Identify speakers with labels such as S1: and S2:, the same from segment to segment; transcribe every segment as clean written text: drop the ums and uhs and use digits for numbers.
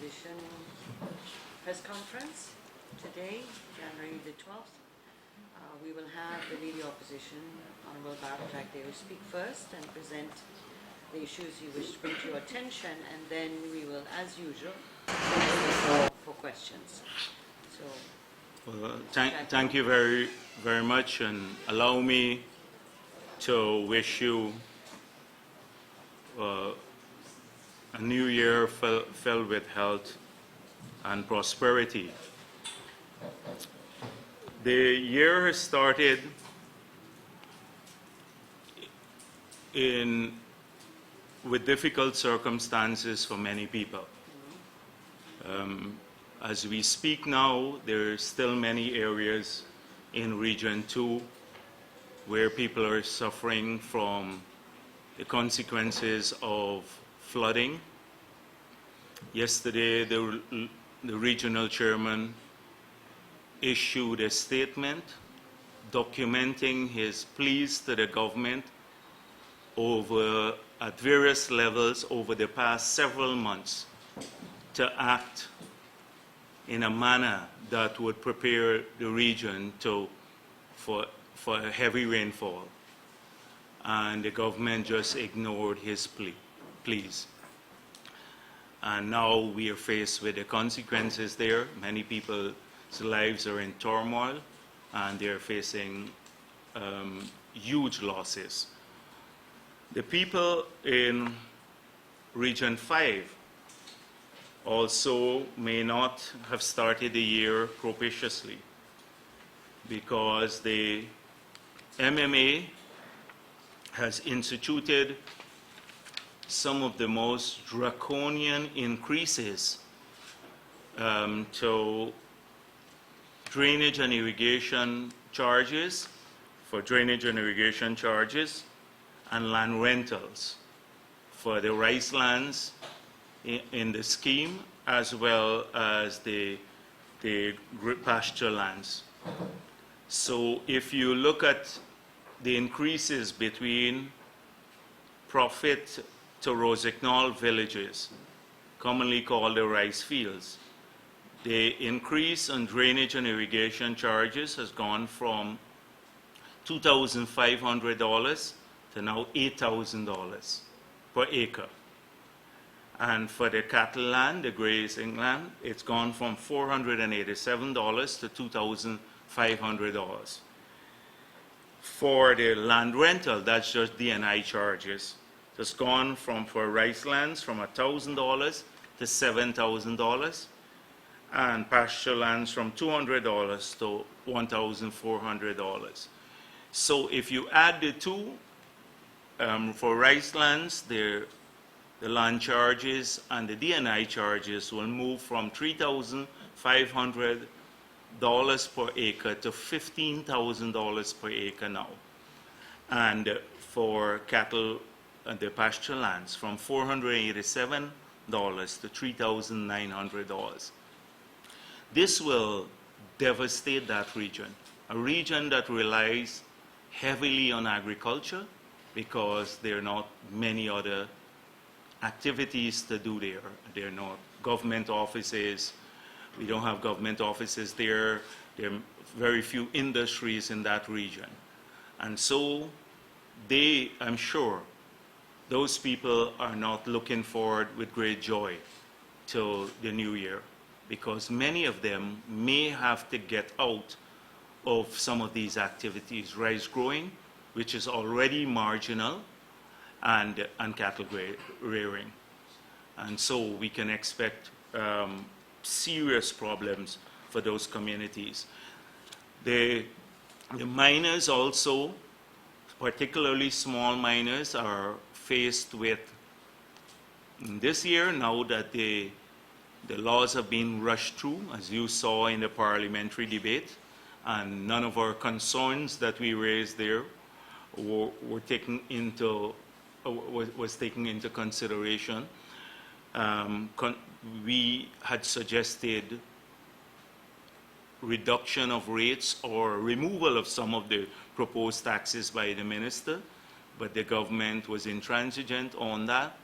S1: Opposition press conference today, January the 12th. We will have the Leader Opposition, Honorable Bharrat Jagdeo, speak first and present the issues he wishes to bring to your attention, and then we will, as usual, for questions. So,
S2: thank you very much, and allow me to wish you a new year filled with health and prosperity. The year has started with difficult circumstances for many people. As we speak now, there are still many areas in Region 2 where people are suffering from the consequences of flooding. Yesterday, the regional chairman issued a statement documenting his pleas to the government at various levels over the past several months to act in a manner that would prepare the region for a heavy rainfall. And the government just ignored his pleas. And now we are faced with the consequences there. Many people's lives are in turmoil, and they're facing huge losses. The people in Region 5 also may not have started the year propitiously, because the MMA has instituted some of the most draconian increases to drainage and irrigation charges, and land rentals for the rice lands in the scheme, as well as the pasture lands. So if you look at the increases between Profit to Rosignol villages, commonly called the rice fields, the increase on drainage and irrigation charges has gone from $2,500 to now $8,000 per acre. And for the cattle land, the grazing land, it's gone from $487 to $2,500. For the land rental, that's just D&I charges. It's gone for rice lands from $1,000 to $7,000, and pasture lands from $200 to $1,400. So if you add the two, for rice lands, the land charges and the D&I charges will move from $3,500 per acre to $15,000 per acre now. And for cattle and the pasture lands, from $487 to $3,900. This will devastate that region, a region that relies heavily on agriculture because there are not many other activities to do there. There are not government offices. We don't have government offices there. There are very few industries in that region. And so I'm sure, those people are not looking forward with great joy to the new year, because many of them may have to get out of some of these activities, rice growing, which is already marginal, and cattle rearing. And so we can expect serious problems for those communities. The miners also, particularly small miners, are faced with, this year, now that the laws have been rushed through, as you saw in the parliamentary debate, and none of our concerns that we raised there was taken into consideration. We had suggested reduction of rates or removal of some of the proposed taxes by the minister, but the government was intransigent on that,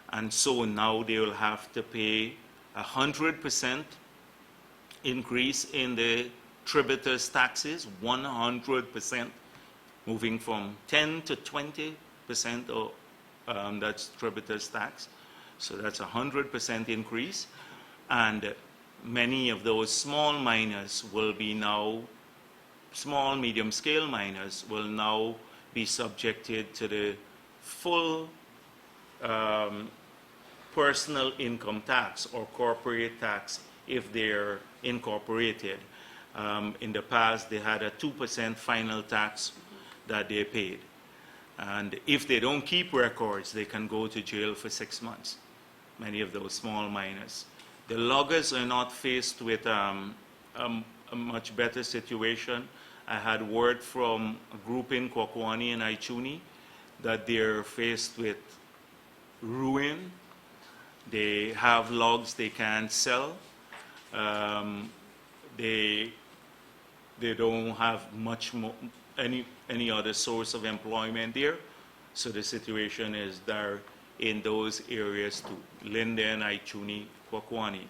S2: and so now they will have to pay 100% increase in the tributors' taxes, 100%, moving from 10 to 20% of that's tributors' tax. So that's 100% increase. And many of those small miners will be now, small, medium-scale miners will now be subjected to the full personal income tax or corporate tax if they're incorporated. In the past, they had a 2% final tax that they paid. And if they don't keep records, they can go to jail for 6 months, many of those small miners. The loggers are not faced with a much better situation. I had word from a group in Kwakwani and Aichuni that they're faced with ruin. They have logs they can't sell. They don't have much more, any other source of employment there. So the situation is there in those areas too, Linden, Aichuni, Kwakwani.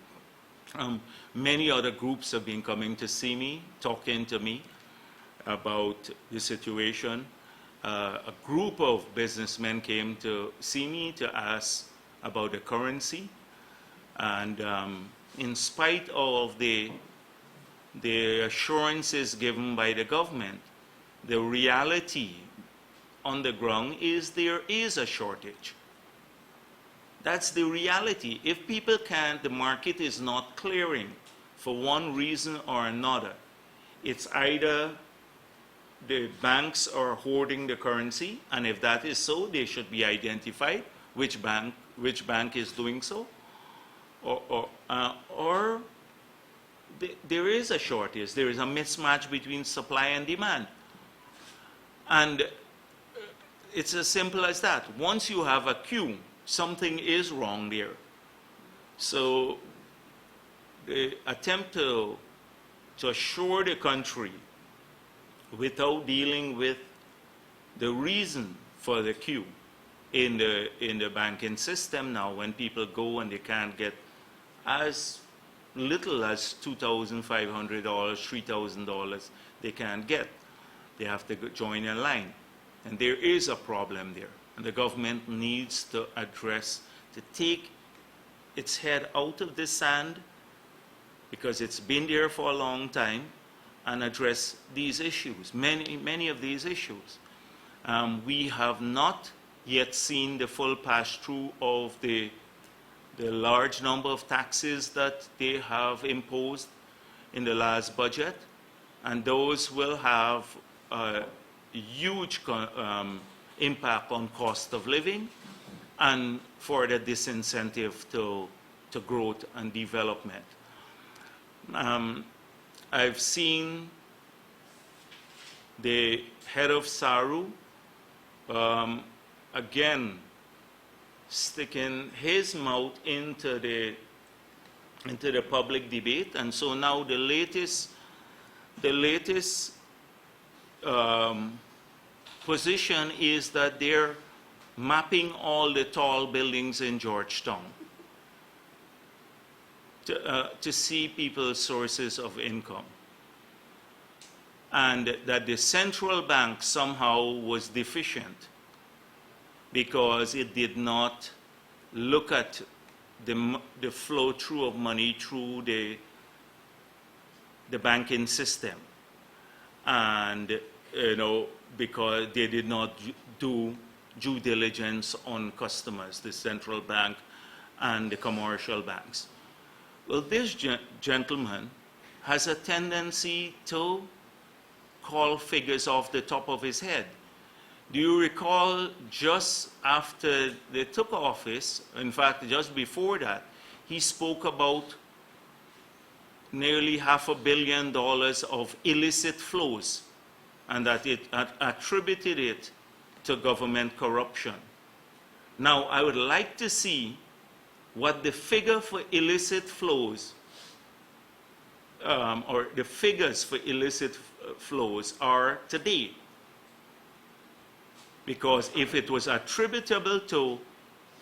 S2: Many other groups have been coming to see me, talking to me about the situation. A group of businessmen came to see me to ask about the currency. And in spite of the assurances given by the government, the reality on the ground is there is a shortage. That's the reality. If people can't, the market is not clearing for one reason or another. It's either the banks are hoarding the currency, and if that is so, they should be identified which bank is doing so, or there is a shortage. There is a mismatch between supply and demand. And it's as simple as that. Once you have a queue, something is wrong there. So the attempt to assure the country without dealing with the reason for the queue in the banking system now, when people go and they can't get as little as $2,500, $3,000 they can't get. They have to join a line. And there is a problem there. And the government needs to take its head out of the sand, because it's been there for a long time, and address these issues, many of these issues. We have not yet seen the full pass-through of the large number of taxes that they have imposed in the last budget, and those will have a huge impact on cost of living and further disincentive to growth and development. I've seen the head of SARU again sticking his mouth into the public debate, and so now the latest position is that they're mapping all the tall buildings in Georgetown to see people's sources of income, and that the central bank somehow was deficient because it did not look at the flow through of money through the banking system, and because they did not do due diligence on customers, the central bank and the commercial banks. Well, this gentleman has a tendency to call figures off the top of his head. Do you recall just after they took office, in fact, just before that, he spoke about nearly $500 million of illicit flows, and that it attributed it to government corruption. Now, I would like to see what the figure for illicit flows, or the figures for illicit flows are today. Because if it was attributable to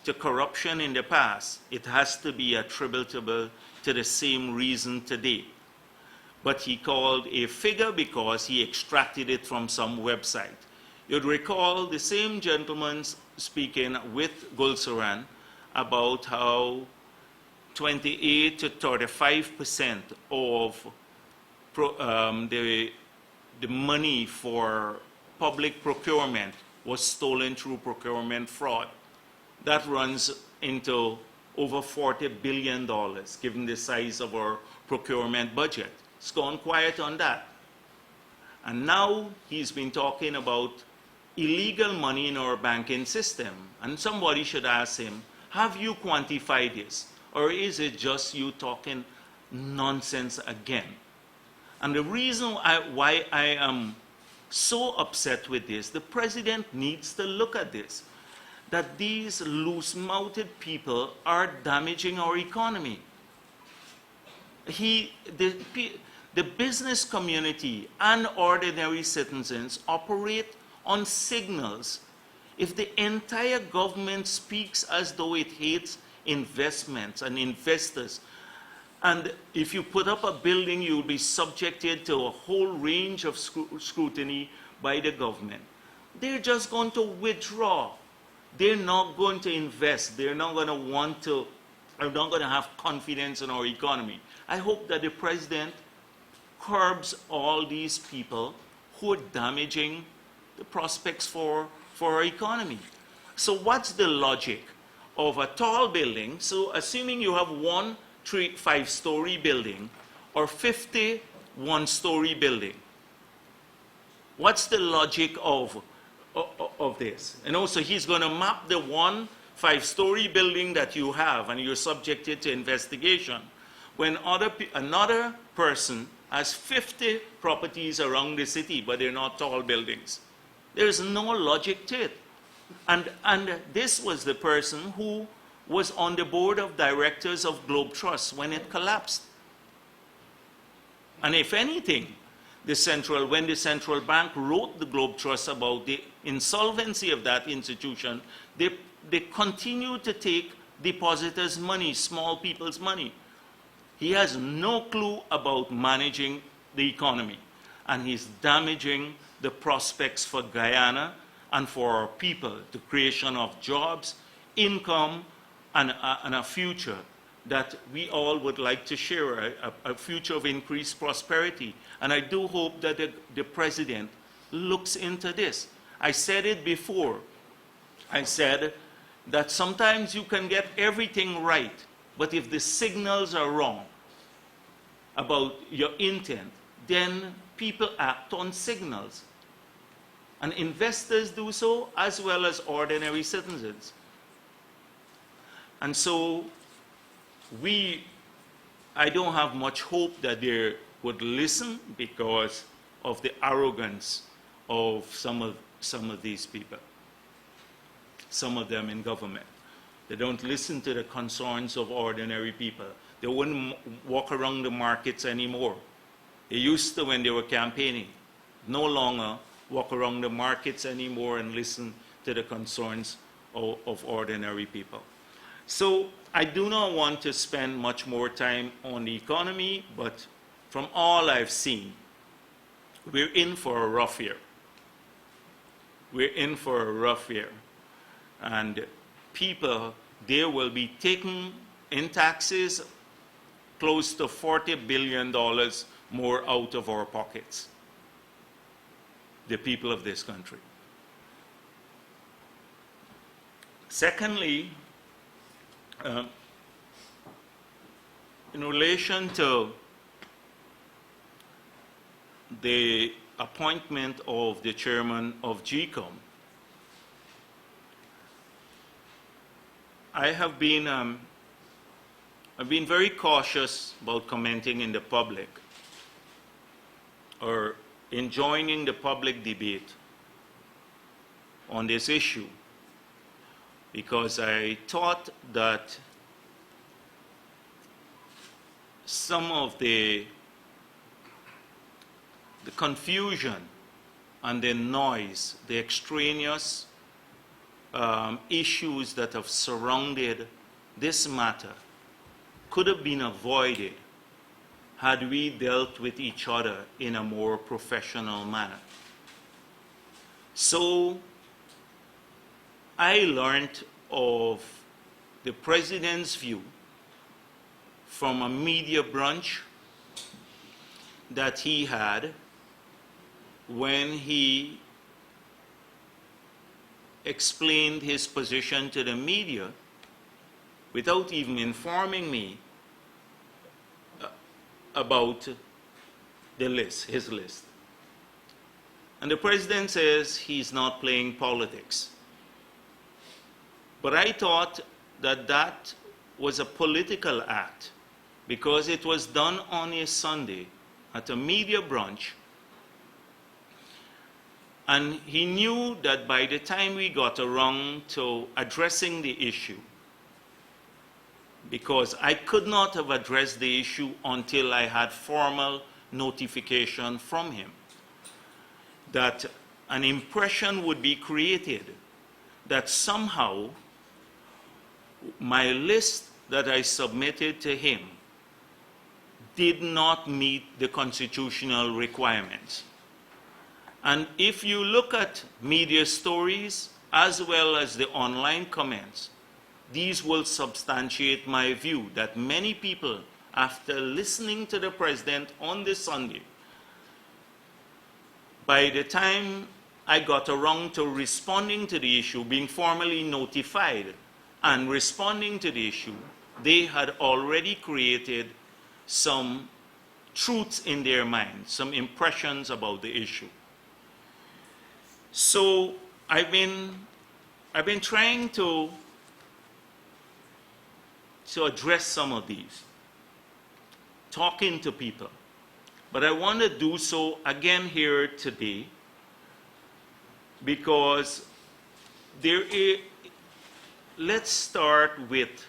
S2: to corruption in the past, it has to be attributable to the same reason today. But he called a figure because he extracted it from some website. You'd recall the same gentleman speaking with Gulsaran about how 28 to 35% of the money for public procurement was stolen through procurement fraud. That runs into over $40 billion, given the size of our procurement budget. It's gone quiet on that. And now he's been talking about illegal money in our banking system. And somebody should ask him, have you quantified this? Or is it just you talking nonsense again? And the reason why I am so upset with this, the president needs to look at this, that these loose-mouthed people are damaging our economy. The business community and ordinary citizens operate on signals. If the entire government speaks as though it hates investments and investors, and if you put up a building, you'll be subjected to a whole range of scrutiny by the government. They're just going to withdraw. They're not going to invest. They're not going to are not going to have confidence in our economy. I hope that the president curbs all these people who are damaging the prospects for our economy. So what's the logic of a tall building? So assuming you have one 5-story building or 50 one-story building, what's the logic of this? And also he's going to map the one 5-story building that you have and you're subjected to investigation when another person has 50 properties around the city, but they're not tall buildings. There's no logic to it. And this was the person who was on the board of directors of Globe Trust when it collapsed. And if anything, when the central bank wrote the Globe Trust about the insolvency of that institution, they continued to take depositors' money, small people's money. He has no clue about managing the economy, and he's damaging the prospects for Guyana and for our people, the creation of jobs, income, and a future that we all would like to share, a future of increased prosperity. And I do hope that the president looks into this. I said it before. I said that sometimes you can get everything right, but if the signals are wrong about your intent, then people act on signals. And investors do so as well as ordinary citizens. And so I don't have much hope that they would listen because of the arrogance of some of these people, some of them in government. They don't listen to the concerns of ordinary people. They wouldn't walk around the markets anymore. They used to when they were campaigning. No longer walk around the markets anymore and listen to the concerns of ordinary people. So I do not want to spend much more time on the economy, but from all I've seen, we're in for a rough year. We're in for a rough year. And people, they will be taking in taxes close to $40 billion more out of our pockets, the people of this country. Secondly, in relation to the appointment of the chairman of GECOM, I've been very cautious about commenting in the public or in joining the public debate on this issue, because I thought that some of the confusion and the noise, the extraneous issues that have surrounded this matter could have been avoided had we dealt with each other in a more professional manner. So I learned of the president's view from a media brunch that he had when he explained his position to the media without even informing me about the list, his list. And the president says he's not playing politics. But I thought that that was a political act because it was done on a Sunday at a media brunch, and he knew that by the time we got around to addressing the issue, because I could not have addressed the issue until I had formal notification from him, that an impression would be created that somehow my list that I submitted to him did not meet the constitutional requirements. And if you look at media stories as well as the online comments, these will substantiate my view that many people, after listening to the president on this Sunday, by the time I got around to responding to the issue, being formally notified and responding to the issue, they had already created some truths in their mind, some impressions about the issue. So I've been trying to address some of these, talking to people. But I want to do so again here today because let's start with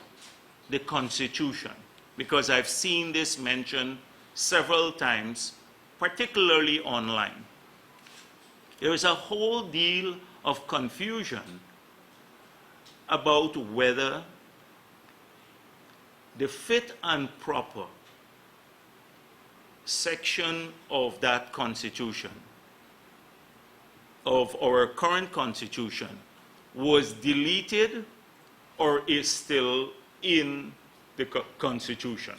S2: the Constitution, because I've seen this mentioned several times, particularly online. There is a whole deal of confusion about whether the fit and proper section of that Constitution, of our current Constitution, was deleted or is still in the Constitution.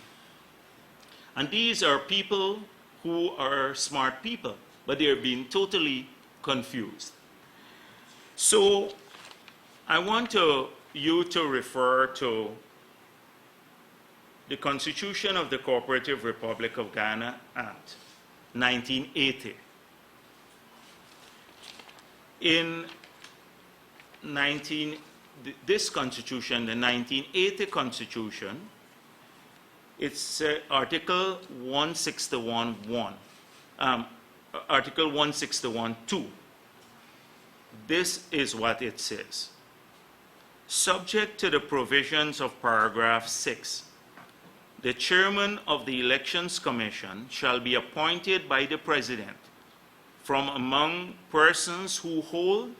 S2: And these are people who are smart people, but they're being totally confused. So I want you to refer to the Constitution of the Cooperative Republic of Ghana Act, 1980. In this Constitution, the 1980 Constitution, it's Article 161.1, Article 161.2. This is what it says. Subject to the provisions of paragraph 6, the chairman of the Elections Commission shall be appointed by the President from among persons who hold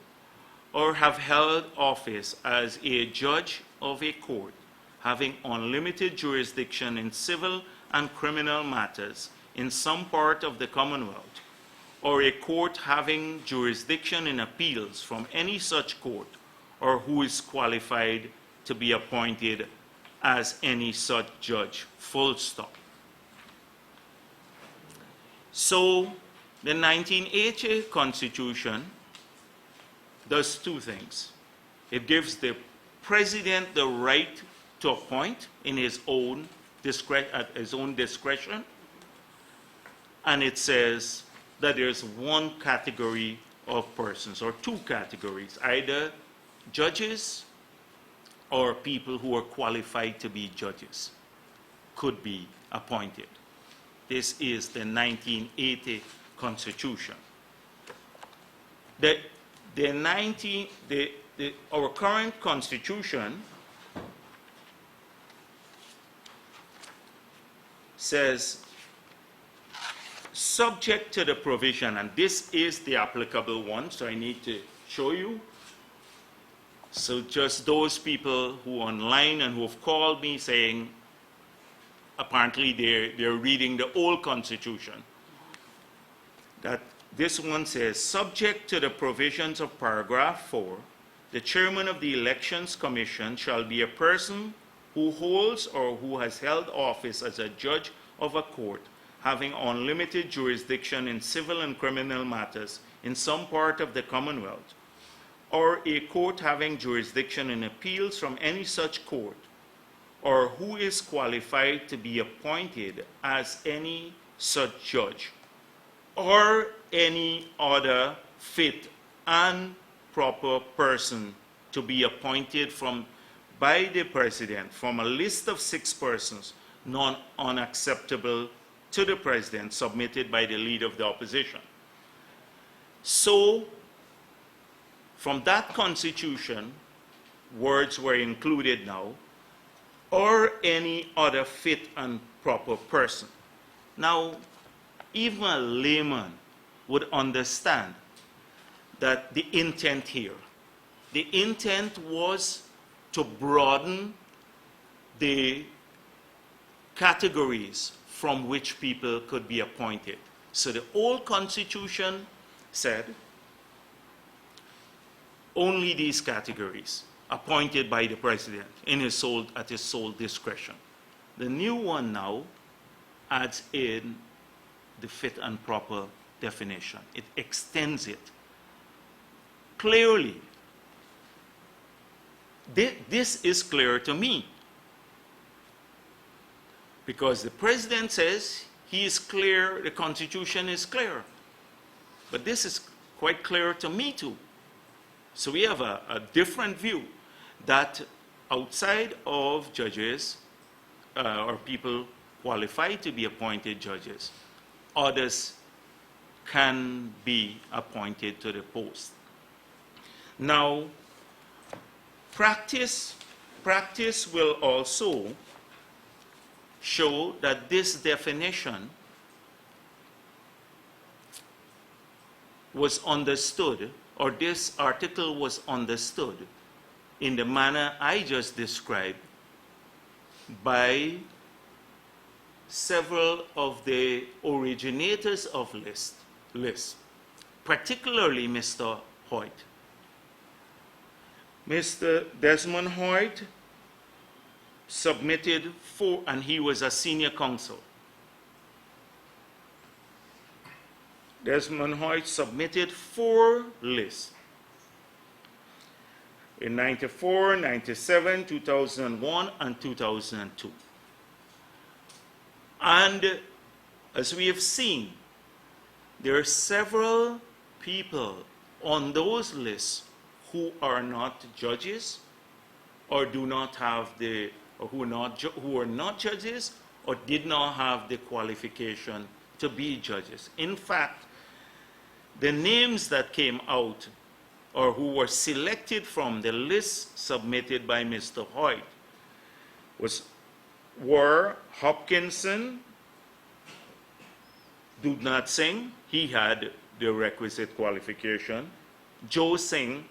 S2: or have held office as a judge of a court having unlimited jurisdiction in civil and criminal matters in some part of the Commonwealth, or a court having jurisdiction in appeals from any such court, or who is qualified to be appointed as any such judge, full stop. So the 1980 Constitution does two things. It gives the president the right to appoint in his own discretion, and it says that there's one category of persons, or two categories, either judges or people who are qualified to be judges could be appointed. This is the 1980 Constitution. Our current Constitution says, subject to the provision, and this is the applicable one, so I need to show you. So just those people who are online and who have called me saying, apparently they're reading the old Constitution. That this one says, subject to the provisions of paragraph 4, the chairman of the Elections Commission shall be a person who holds or who has held office as a judge of a court having unlimited jurisdiction in civil and criminal matters in some part of the Commonwealth, or a court having jurisdiction in appeals from any such court, or who is qualified to be appointed as any such judge, or any other fit and proper person to be appointed by the President from a list of 6 persons not unacceptable to the President submitted by the leader of the opposition. So, from that Constitution, words were included now, or any other fit and proper person. Now, even a layman would understand that the intent here, the intent was to broaden the categories from which people could be appointed. So the old Constitution said only these categories appointed by the President at his sole discretion. The new one now adds in the fit and proper definition. It extends it. Clearly, this is clear to me, because the President says he is clear, the Constitution is clear. But this is quite clear to me too. So we have a different view that outside of judges or people qualified to be appointed judges, others can be appointed to the post. Now, practice will also show that this definition was understood, or this article was understood in the manner I just described by several of the originators of lists, particularly Mr. Hoyt. Mr. Desmond Hoyt submitted 4, and he was a senior counsel. Desmond Hoyt submitted 4 lists in 94, 97, 2001, and 2002. And as we have seen, there are several people on those lists who are not judges, or do not have the, or who are not judges, or did not have the qualification to be judges. In fact, the names that came out, or who were selected from the list submitted by Mr. Hoyt, were Hopkinson, Dudnat Singh, he had the requisite qualification, Joe Singh,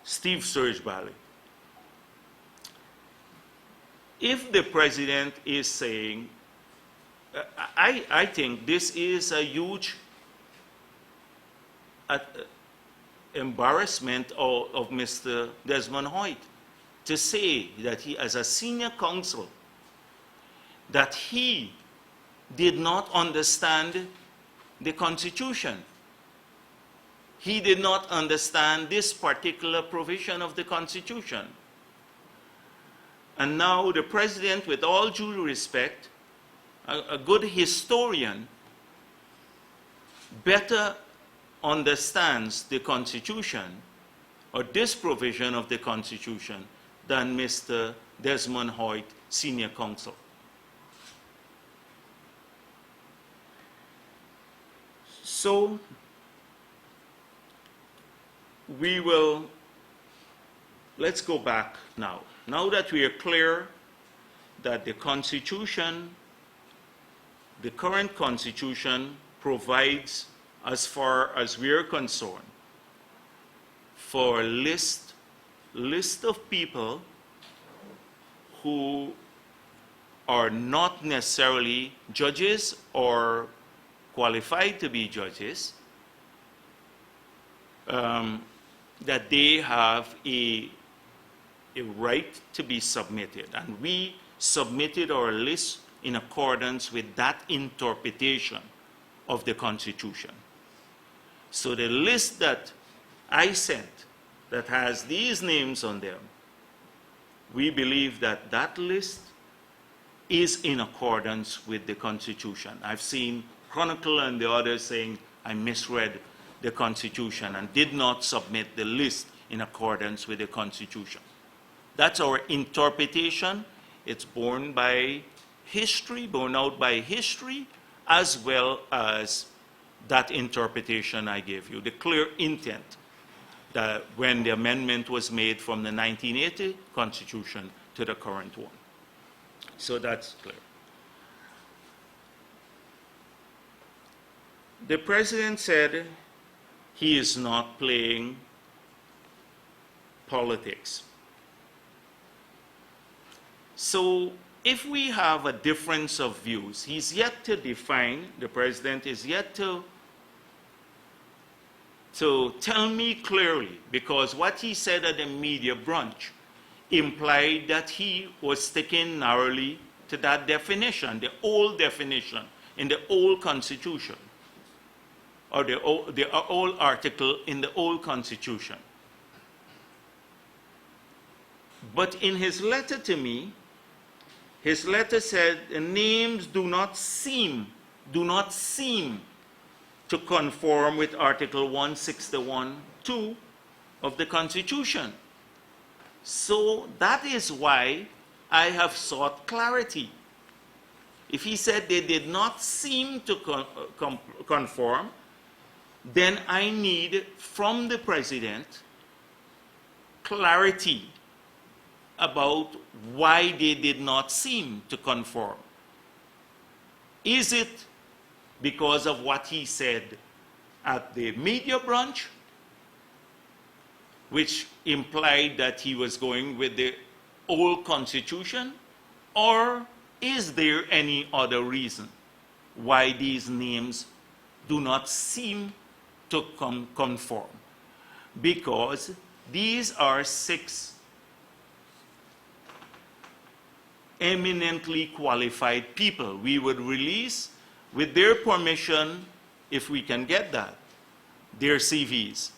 S2: Steve Surjbali. If the President is saying, I think this is a huge embarrassment of Mr. Desmond Hoyt to say that he, as a senior counsel, that he did not understand the Constitution. He did not understand this particular provision of the Constitution. And now the President, with all due respect, a good historian, better understands the Constitution, or this provision of the Constitution, than Mr. Desmond Hoyt, senior counsel. So, let's go back now. Now that we are clear that the Constitution, the current Constitution, provides, as far as we are concerned, for a list list of people who are not necessarily judges or qualified to be judges, that they have a right to be submitted. And we submitted our list in accordance with that interpretation of the Constitution. So the list that I sent that has these names on them, we believe that that list is in accordance with the Constitution. I've seen Chronicle and the others saying I misread the Constitution and did not submit the list in accordance with the Constitution. That's our interpretation. It's borne by history, borne out by history, as well as that interpretation I gave you, the clear intent that when the amendment was made from the 1980 Constitution to the current one. So that's clear. The president said he is not playing politics. So if we have a difference of views, he's yet to define, the president is yet to tell me clearly, because what he said at the media brunch implied that he was sticking narrowly to that definition, the old definition in the old Constitution, or the old article in the old Constitution. But in his letter to me, his letter said the names do not seem to conform with Article 161(2) of the Constitution. So that is why I have sought clarity. If he said they did not seem to conform, then I need from the president clarity about why they did not seem to conform. Is it because of what he said at the media brunch, which implied that he was going with the old Constitution, or is there any other reason why these names do not seem to conform? Because these are 6 eminently qualified people. We would release, with their permission, if we can get that, their CVs.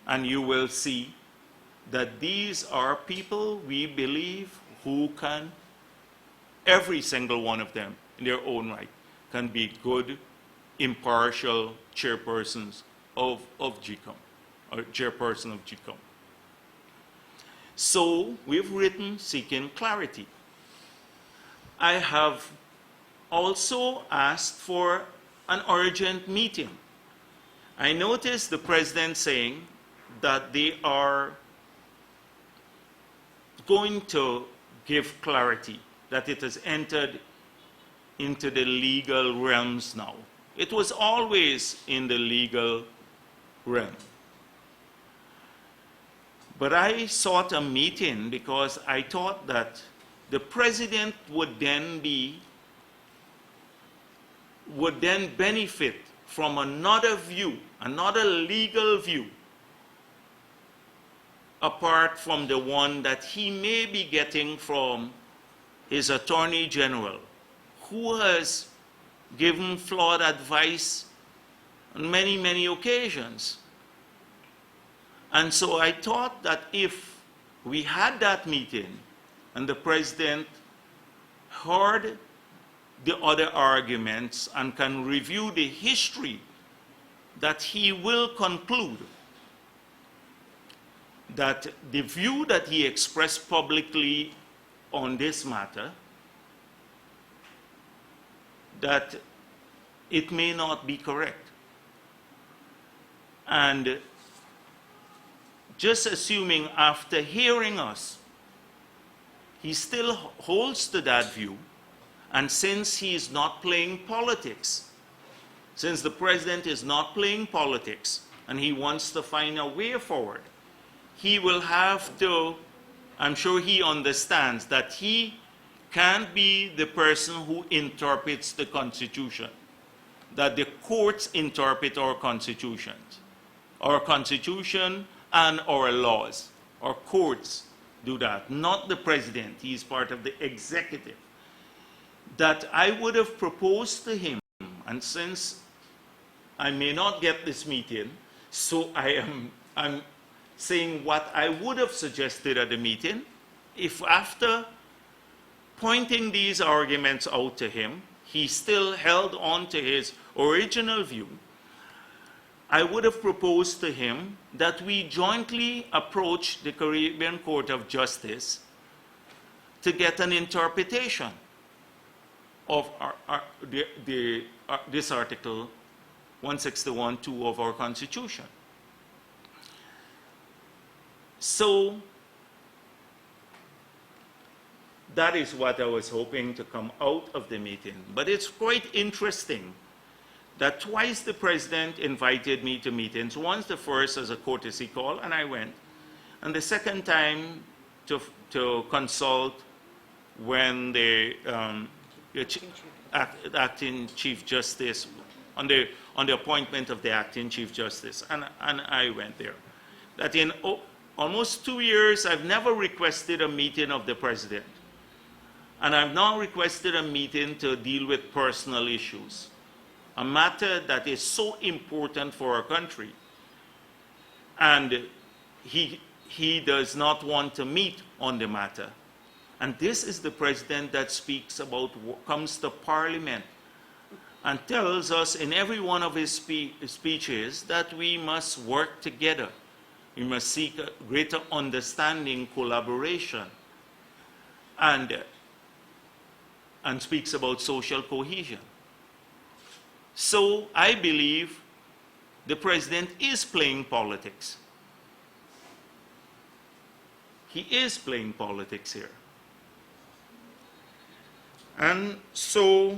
S2: And you will see that these are people we believe who can, every single one of them in their own right, can be good, impartial chairpersons of GECOM, or chairperson of GECOM. So we've written seeking clarity. I have also asked for an urgent meeting. I noticed the president saying that they are going to give clarity, that it has entered into the legal realms now. It was always in the legal realm. But I sought a meeting because I thought that the president would then benefit from another view, another legal view, apart from the one that he may be getting from his Attorney General, who has given flawed advice on many, many occasions. And so I thought that if we had that meeting and the president heard the other arguments and can review the history, that he will conclude that the view that he expressed publicly on this matter, that it may not be correct. And just assuming after hearing us, he still holds to that view, and since he is not playing politics, since the president is not playing politics, and he wants to find a way forward, he will have to, I'm sure he understands that he can't be the person who interprets the Constitution, that the courts interpret our Constitution and our laws. Our courts do that, not the president. He is part of the executive. That I would have proposed to him, and since I may not get this meeting, so I'm saying what I would have suggested at the meeting, if after pointing these arguments out to him, he still held on to his original view, I would have proposed to him that we jointly approach the Caribbean Court of Justice to get an interpretation of this Article 161(2) of our Constitution. So that is what I was hoping to come out of the meeting. But it's quite interesting that twice the president invited me to meetings. Once, the first as a courtesy call, and I went. And the second time to consult when the acting Chief Justice, on the appointment of the acting Chief Justice, and I went there. That in almost 2 years, I've never requested a meeting of the president. And I've now requested a meeting to deal with personal issues, a matter that is so important for our country. And he does not want to meet on the matter. And this is the president that speaks about, comes to Parliament and tells us in every one of his speeches that we must work together. We must seek a greater understanding, collaboration, and speaks about social cohesion. So I believe the president is playing politics. He is playing politics here. And so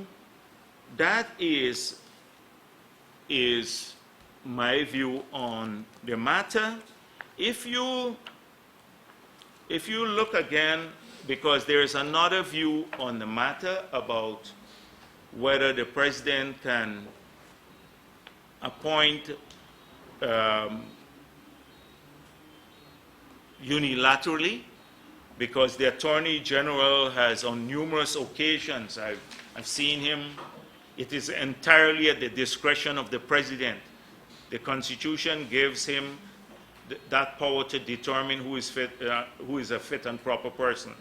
S2: that is my view on the matter. If you look again, because there is another view on the matter about whether the president can appoint unilaterally, because the Attorney General has on numerous occasions, I've seen him, it is entirely at the discretion of the president. The Constitution gives him that power to determine who is a fit and proper person.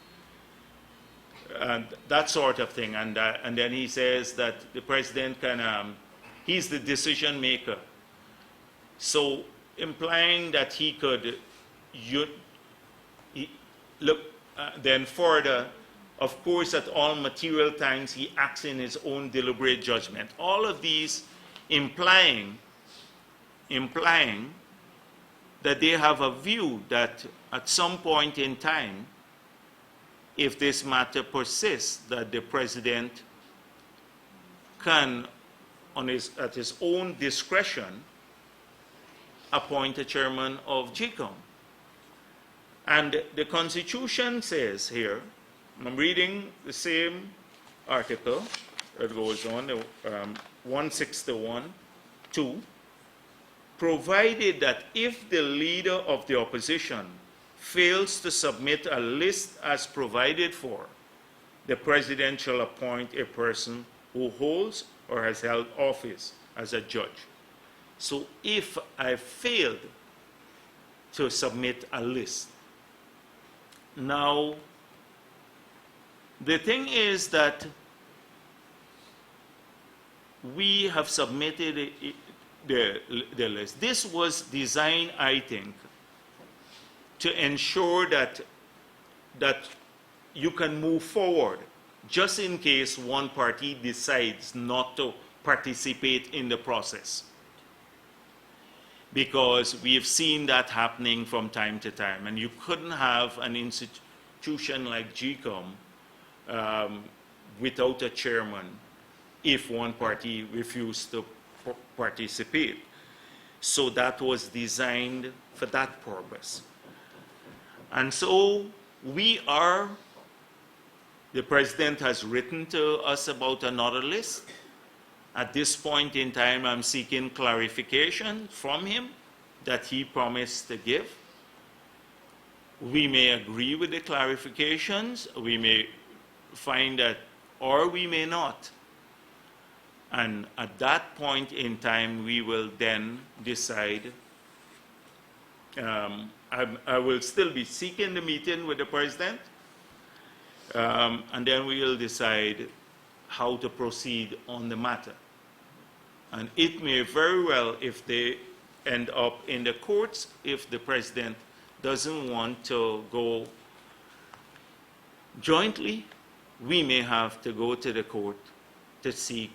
S2: And that sort of thing. And then he says that the president can, he's the decision maker. So implying that he could look then further, of course, at all material times he acts in his own deliberate judgment. All of these implying that they have a view that at some point in time, if this matter persists, that the president can, at his own discretion, appoint a chairman of GECOM. And the Constitution says here, I'm reading the same article that goes on, 161(2), provided that if the leader of the opposition fails to submit a list as provided for, the president shall appoint a person who holds or has held office as a judge. So if I failed to submit a list, now the thing is that we have submitted the list. This was designed, I think, to ensure that you can move forward just in case one party decides not to participate in the process. Because we have seen that happening from time to time, and you couldn't have an institution like GECOM without a chairman if one party refused to participate. So that was designed for that purpose. And so the president has written to us about another list. At this point in time, I'm seeking clarification from him that he promised to give. We may agree with the clarifications, we may find that, or we may not. And at that point in time, we will then decide. I will still be seeking the meeting with the president, and then we will decide how to proceed on the matter. And it may very well, if they end up in the courts, if the president doesn't want to go jointly, we may have to go to the court to seek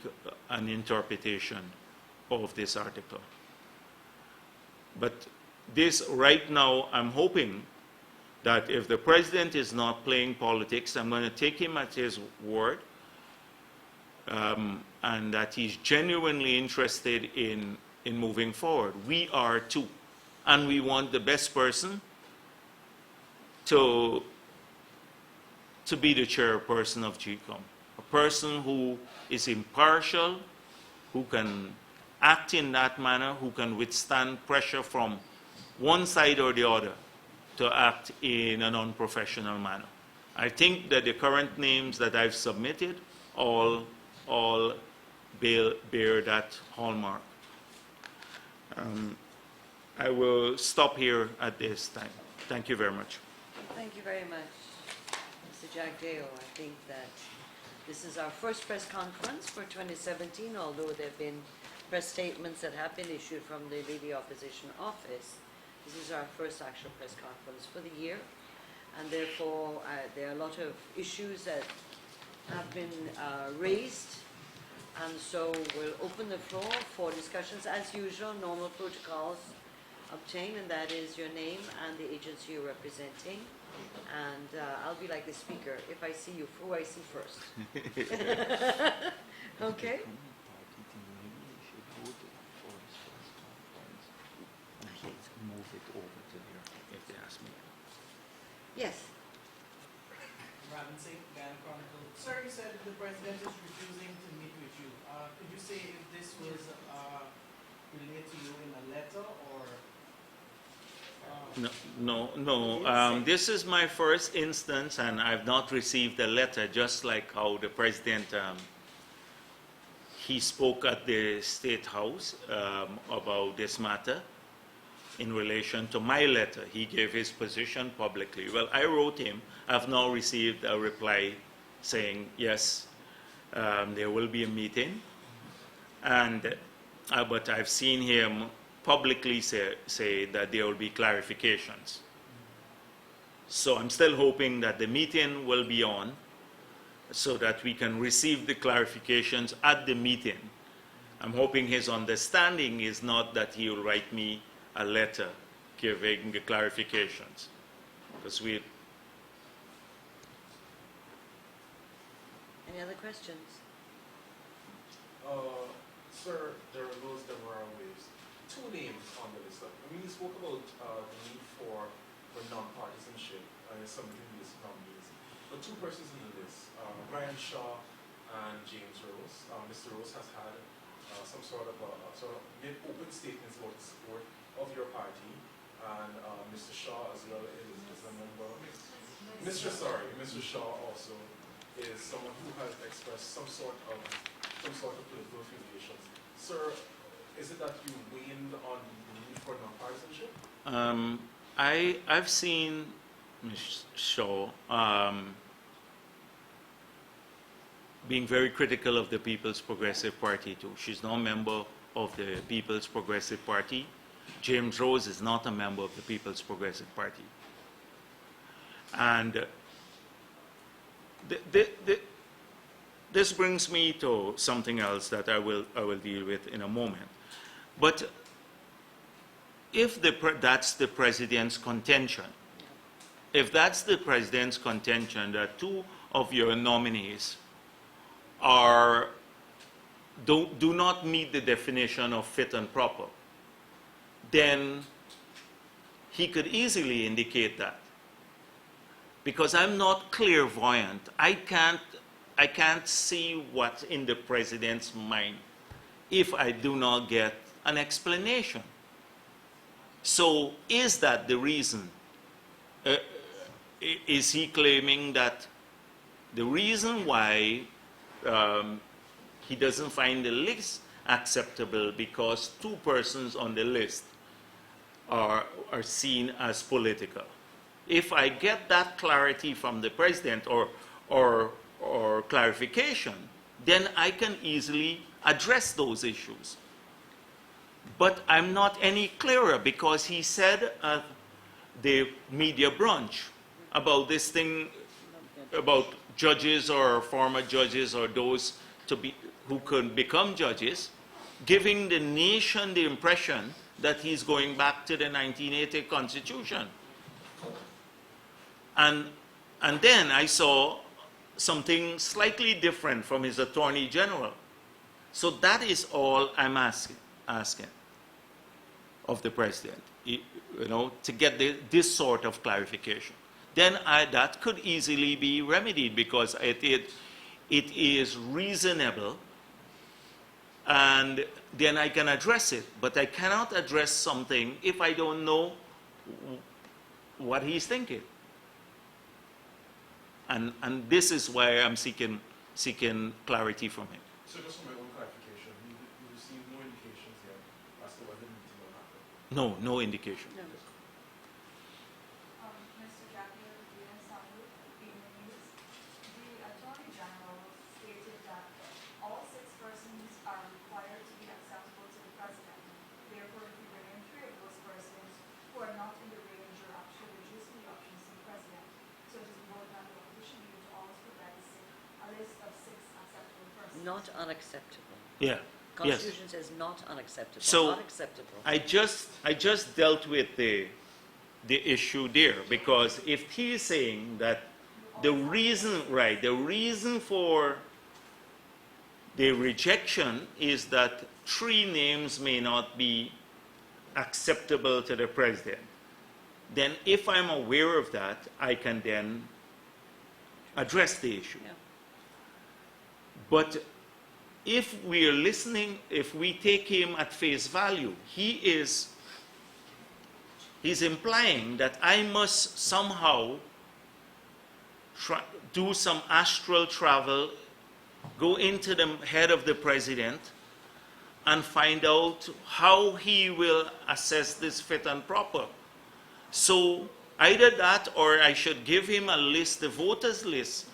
S2: an interpretation of this article. But this, right now, I'm hoping that if the president is not playing politics, I'm going to take him at his word, and that he's genuinely interested in moving forward. We are too. And we want the best person to be the chairperson of GECOM. A person who is impartial, who can act in that manner, who can withstand pressure from one side or the other to act in an unprofessional manner. I think that the current names that I've submitted all bear that hallmark. I will stop here at this time. Thank you very much.
S1: Thank you very much, Mr. Jagdeo. I think that this is our first press conference for 2017, although there have been press statements that have been issued from the Leader Opposition Office. This is our first actual press conference for the year, and therefore there are a lot of issues that have been raised, and so we'll open the floor for discussions. As usual, normal protocols obtain, and that is your name and the agency you're representing. And I'll be like the speaker. If I see you, who I see first. Okay?
S2: Move it over to here, if they ask me.
S1: Yes.
S3: Robin Singh, Ghana Chronicle. Sir, you said the president is refusing to meet with you. Could you say if this was relayed to you in a letter or?
S2: No. This is my first instance, and I've not received a letter, just like how the president, he spoke at the State House about this matter in relation to my letter. He gave his position publicly. Well, I wrote him. I've now received a reply saying, yes, there will be a meeting, and but I've seen him publicly say that there will be clarifications. So I'm still hoping that the meeting will be on so that we can receive the clarifications at the meeting. I'm hoping his understanding is not that he will write me a letter giving the clarifications, because we.
S1: Any other questions?
S4: Sir, there were always two names on the list. I mean, you spoke about the need for non-partisanship and some previous nominees. But two persons in the list, Brian Shaw and James Rose. Mr. Rose has had some sort of made open statements about the support of your party, and Mr. Shaw as well is a member. Mr. Shaw also is someone who has expressed some sort of political affiliations. Sir, is it that you waned on the need for non-partisanship?
S2: I've seen Ms. Shaw being very critical of the People's Progressive Party too. She's now a member of the People's Progressive Party. James Rose is not a member of the People's Progressive Party. And this brings me to something else that I will deal with in a moment. But if that's the president's contention, that two of your nominees do not meet the definition of fit and proper, then he could easily indicate that. because I'm not clairvoyant. I can't see what's in the president's mind if I do not get an explanation. So is that the reason? Is he claiming that the reason why he doesn't find the list acceptable because two persons on the list are seen as political? If I get that clarity from the president or clarification, then I can easily address those issues. But I'm not any clearer because he said at the media brunch about this thing about judges or former judges or those who could become judges, giving the nation the impression that he's going back to the 1980 Constitution. And then I saw something slightly different from his Attorney General. So that is all I'm asking of the President, to get this sort of clarification. Then that could easily be remedied because it is reasonable, and then I can address it. But I cannot address something if I don't know what he's thinking. And this is why I'm seeking clarity from him.
S4: So just for my own clarification, you received no indications yet as to whether the meeting will happen?
S2: No indication.
S1: No.
S5: Mr. Jagdeo, the Attorney General stated that all 6 persons are required to be acceptable to the President. Therefore, if you bring in 3 of those persons who are not in the range or actually reducing the options to the President, so it is more than the opposition you to always provide a list of 6 acceptable persons.
S1: Not unacceptable.
S2: Yeah. Yes.
S1: Constitution says not unacceptable.
S2: So,
S1: not acceptable.
S2: I just dealt with the issue there because if he is saying that the reason for the rejection is that 3 names may not be acceptable to the president, then if I'm aware of that, I can then address the issue.
S1: Yeah.
S2: But if we are listening, if we take him at face value, he's implying that I must somehow do some astral travel, go into the head of the president, and find out how he will assess this fit and proper. So either that or I should give him a list, the voters list,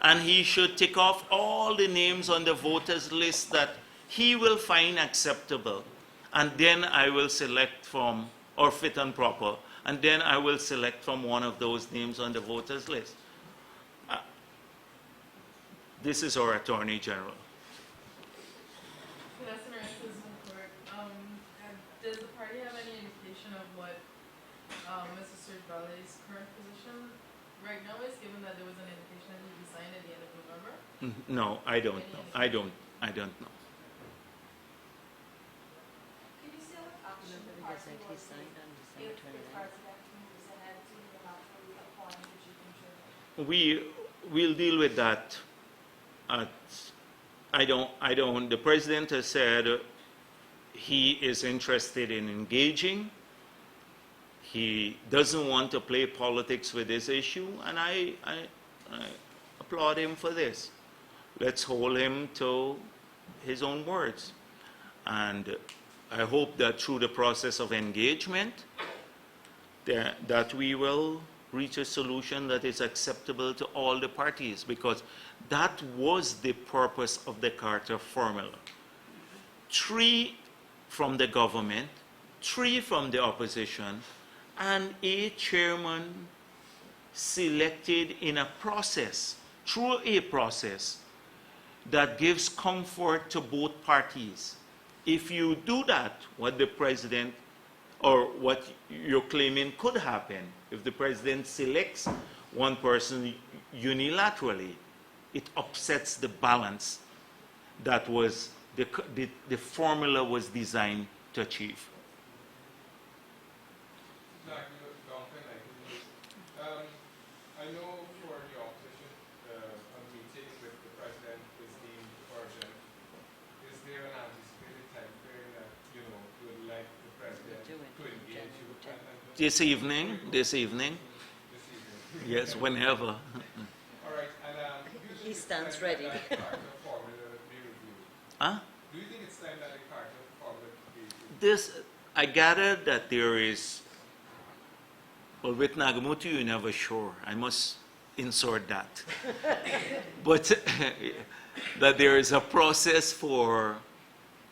S2: and he should tick off all the names on the voters list that he will find acceptable. And then I will select from, or fit and proper, and then I will select from one of those names on the voters list. This is our Attorney General.
S6: Good afternoon, Citizen Court. Does the party have any indication of what Mr. Serge current position right now is, given that there was an indication that he resigned at the end of November?
S2: No, I don't know. I don't know.
S5: Can you say what action the
S1: Remember,
S5: party
S1: he
S5: will
S1: signed
S5: take
S1: on
S5: if
S1: December
S5: the
S1: 29th.
S5: President moves ahead to unilaterally appoint the GECOM chairman?
S2: We'll deal with that. The president has said he is interested in engaging. He doesn't want to play politics with this issue, and I applaud him for this. Let's hold him to his own words. And I hope that through the process of engagement, that we will reach a solution that is acceptable to all the parties, because that was the purpose of the Carter formula. 3 from the government, 3 from the opposition, and a chairman selected in a process, through a process that gives comfort to both parties. If you do that, what the president, or what you're claiming could happen, if the president selects one person unilaterally, it upsets the balance that was the formula was designed to achieve.
S7: I know
S2: This evening.
S7: This evening.
S2: Yes, whenever.
S7: All right, and
S1: He stands ready.
S2: Huh?
S7: Do you think it's time that the Carter formula be reviewed?
S2: This, I gather that there is, well, with Nagamutu, you're never sure. I must insert that. But that there is a process for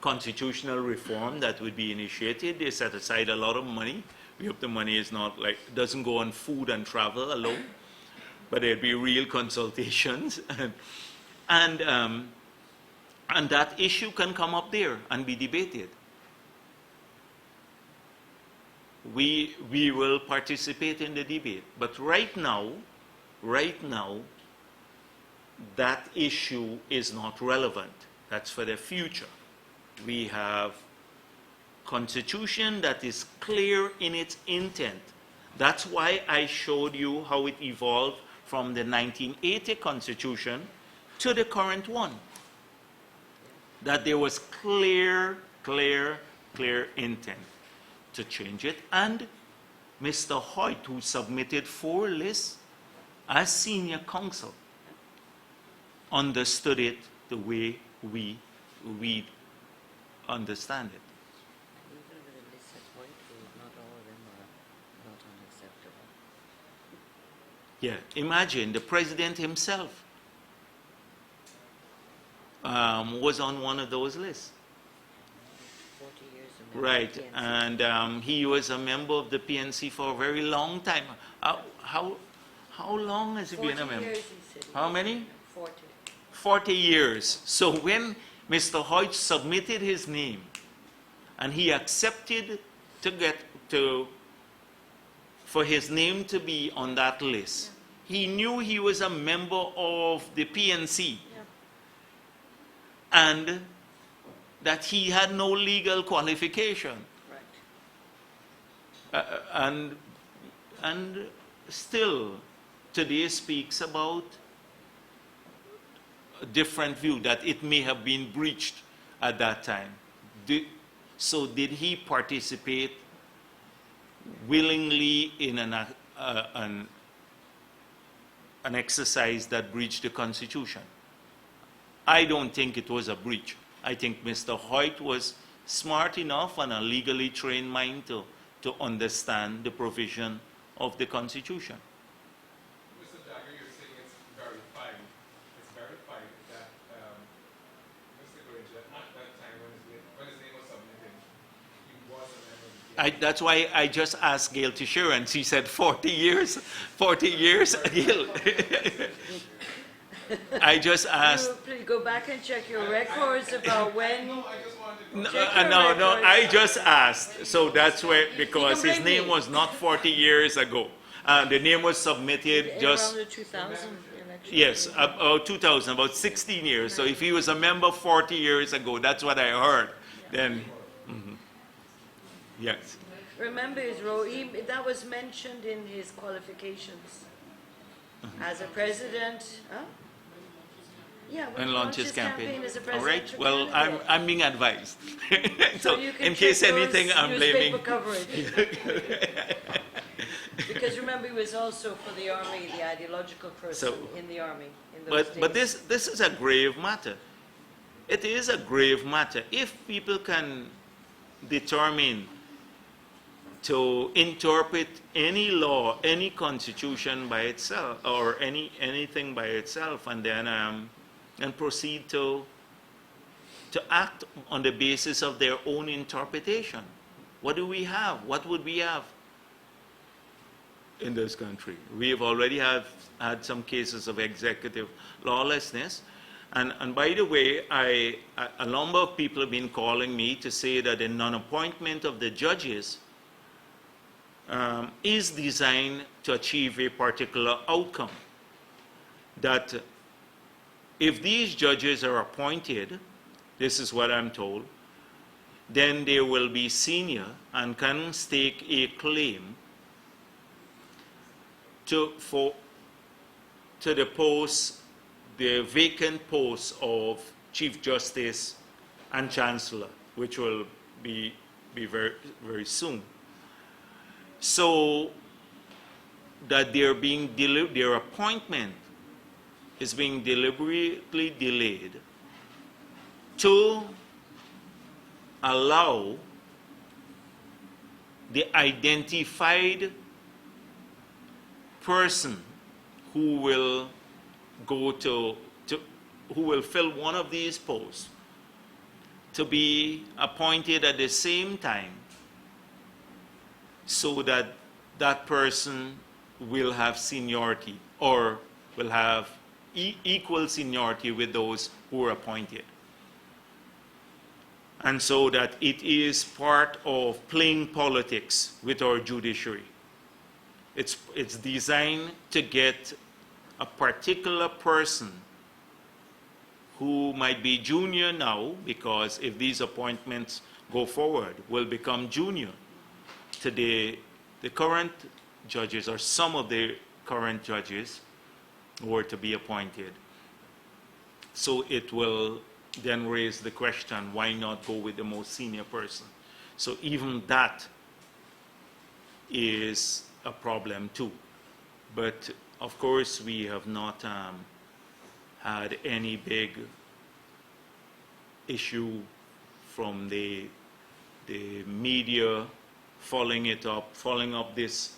S2: constitutional reform that would be initiated. They set aside a lot of money. We hope the money is not like, doesn't go on food and travel alone, but there'd be real consultations. And that issue can come up there and be debated. We will participate in the debate. But right now, that issue is not relevant. That's for the future. We have constitution that is clear in its intent. That's why I showed you how it evolved from the 1980 constitution to the current one. That there was clear intent to change it. And Mr. Hoyt, who submitted 4 lists as senior counsel, understood it the way we understand it.
S1: Even with the list at Whitefield, not all of them are not unacceptable.
S2: Yeah, imagine the president himself was on one of those lists.
S1: 40 years of member
S2: Right,
S1: of PNC.
S2: and he was a member of the PNC for a very long time. How long has he been a
S1: 40
S2: member?
S1: years, he said.
S2: How many?
S1: 40.
S2: 40 years. So when Mr. Hoyt submitted his name and he accepted for his name to be on that list, he knew he was a member of the PNC.
S1: Yeah.
S2: And that he had no legal qualification.
S1: Right.
S2: And still, today speaks about a different view, that it may have been breached at that time. So did he participate willingly in an exercise that breached the Constitution? I don't think it was a breach. I think Mr. Hoyt was smart enough and a legally trained mind to understand the provision of the Constitution.
S7: Mr. Jagdeo, you're saying it's verified. It's verified that Mr. Granger, at that time when his name was submitted, he was a member of the PNC.
S2: That's why I just asked Gail to share, and she said 40 years. 40 years, Gail. I just asked.
S1: Please go back and check your records about when.
S7: No, I just wanted to
S1: Check your
S2: No,
S1: records.
S2: I just asked. So that's where, because
S1: You can
S2: his
S1: blame
S2: name
S1: me.
S2: was not 40 years ago. The name was submitted just,
S1: Around the 2000 election.
S2: yes, about 2000, about 16 years. So if he was a member 40 years ago, that's what I heard. Then, yes.
S1: Remember his role, that was mentioned in his qualifications. As a president, huh? Yeah, when
S2: And
S1: he
S2: launch his campaign.
S1: as a
S2: All right.
S1: presidential
S2: Well,
S1: candidate.
S2: I'm being advised. So
S1: you can
S2: in case
S1: check those
S2: anything, I'm
S1: newspaper
S2: blaming.
S1: coverage. Because remember, he was also for the army, the ideological person
S2: So-
S1: in the army in those days.
S2: But this is a grave matter. It is a grave matter. If people can determine to interpret any law, any constitution by itself, or anything by itself, and then and proceed to act on the basis of their own interpretation. What do we have? What would we have in this country? We have already had some cases of executive lawlessness. And by the way, a number of people have been calling me to say that the non-appointment of the judges is designed to achieve a particular outcome. That if these judges are appointed, this is what I'm told, then they will be senior and can stake a claim to the post, the vacant post of Chief Justice and Chancellor, which will be very, very soon. So that their appointment is being deliberately delayed to allow the identified person who will who will fill one of these posts to be appointed at the same time, so that that person will have seniority or will have equal seniority with those who are appointed. And so that it is part of playing politics with our judiciary. It's designed to get a particular person who might be junior now, because if these appointments go forward, will become junior to the current judges, or some of the current judges who are to be appointed. So it will then raise the question, why not go with the most senior person? So even that is a problem too. But of course, we have not had any big issue from the media following up this